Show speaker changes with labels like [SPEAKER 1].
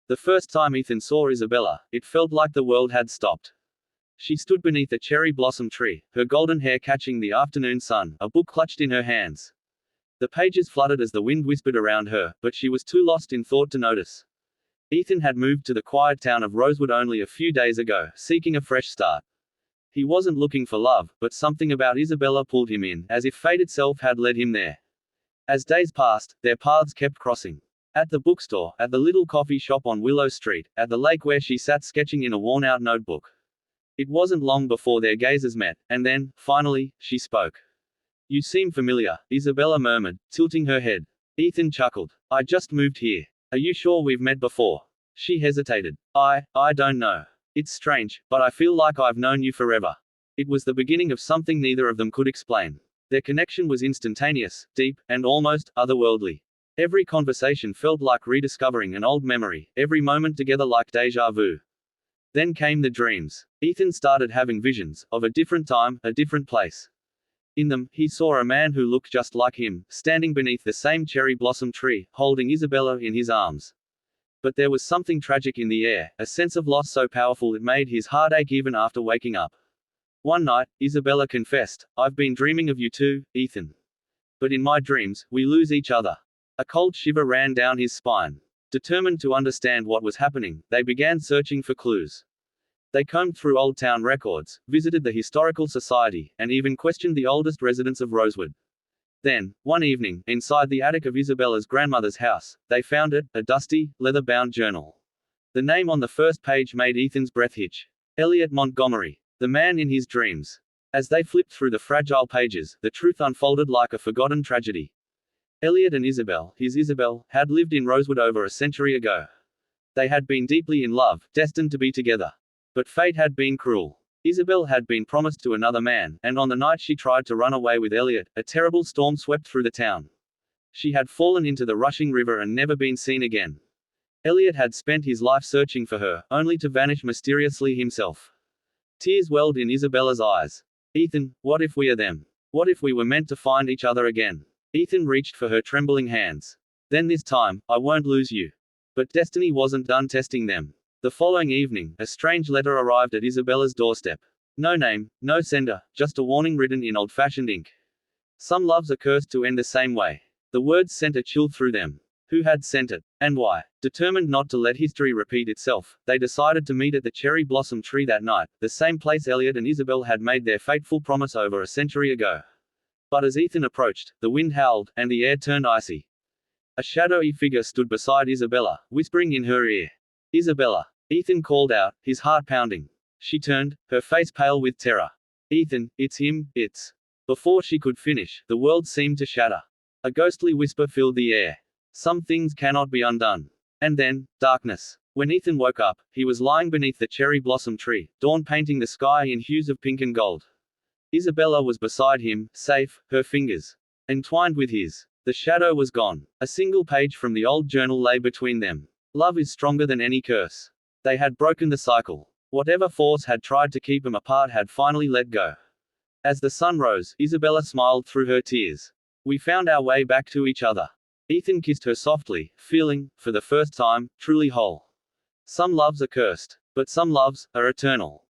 [SPEAKER 1] The first time Ethan saw Isabella, it felt like the world had stopped. She stood beneath a cherry blossom tree, her golden hair catching the afternoon sun, a book clutched in her hands. The pages fluttered as the wind whispered around her, but she was too lost in thought to notice. Ethan had moved to the quiet town of Rosewood only a few days ago, seeking a fresh start. He wasn't looking for love, but something about Isabella pulled him in, as if fate itself had led him there. As days passed, their paths kept crossing. At the bookstore, at the little coffee shop on Willow Street, at the lake where she sat sketching in a worn-out notebook. It wasn't long before their gazes met, and then, finally, she spoke. "You seem familiar," Isabella murmured, tilting her head. Ethan chuckled. "I just moved here. Are you sure we've met before?" She hesitated. I don't know. It's strange, but I feel like I've known you forever." It was the beginning of something neither of them could explain. Their connection was instantaneous, deep, and almost otherworldly. Every conversation felt like rediscovering an old memory, every moment together like déjà vu. Then came the dreams. Ethan started having visions, of a different time, a different place. In them, he saw a man who looked just like him, standing beneath the same cherry blossom tree, holding Isabella in his arms. But there was something tragic in the air, a sense of loss so powerful it made his heart ache even after waking up. One night, Isabella confessed, "I've been dreaming of you too, Ethan. But in my dreams, we lose each other." A cold shiver ran down his spine. Determined to understand what was happening, they began searching for clues. They combed through old town records, visited the historical society, and even questioned the oldest residents of Rosewood. Then, one evening, inside the attic of Isabella's grandmother's house, they found it, a dusty, leather-bound journal. The name on the first page made Ethan's breath hitch. Elliot Montgomery. The man in his dreams. As they flipped through the fragile pages, the truth unfolded like a forgotten tragedy. Elliot and Isabel, his Isabel, had lived in Rosewood over a century ago. They had been deeply in love, destined to be together. But fate had been cruel. Isabel had been promised to another man, and on the night she tried to run away with Elliot, a terrible storm swept through the town. She had fallen into the rushing river and never been seen again. Elliot had spent his life searching for her, only to vanish mysteriously himself. Tears welled in Isabella's eyes. "Ethan, what if we are them? What if we were meant to find each other again?" Ethan reached for her trembling hands. "Then this time, I won't lose you." But destiny wasn't done testing them. The following evening, a strange letter arrived at Isabella's doorstep. No name, no sender, just a warning written in old-fashioned ink. "Some loves are cursed to end the same way." The words sent a chill through them. Who had sent it? And why? Determined not to let history repeat itself, they decided to meet at the cherry blossom tree that night, the same place Elliot and Isabel had made their fateful promise over a century ago. But as Ethan approached, the wind howled, and the air turned icy. A shadowy figure stood beside Isabella, whispering in her ear. "Isabella!" Ethan called out, his heart pounding. She turned, her face pale with terror. "Ethan, it's him, it's..." Before she could finish, the world seemed to shatter. A ghostly whisper filled the air. "Some things cannot be undone." And then, darkness. When Ethan woke up, he was lying beneath the cherry blossom tree, dawn painting the sky in hues of pink and gold. Isabella was beside him, safe, her fingers entwined with his. The shadow was gone. A single page from the old journal lay between them. Love is stronger than any curse. They had broken the cycle. Whatever force had tried to keep them apart had finally let go. As the sun rose, Isabella smiled through her tears. "We found our way back to each other." Ethan kissed her softly, feeling, for the first time, truly whole. Some loves are cursed. But some loves are eternal.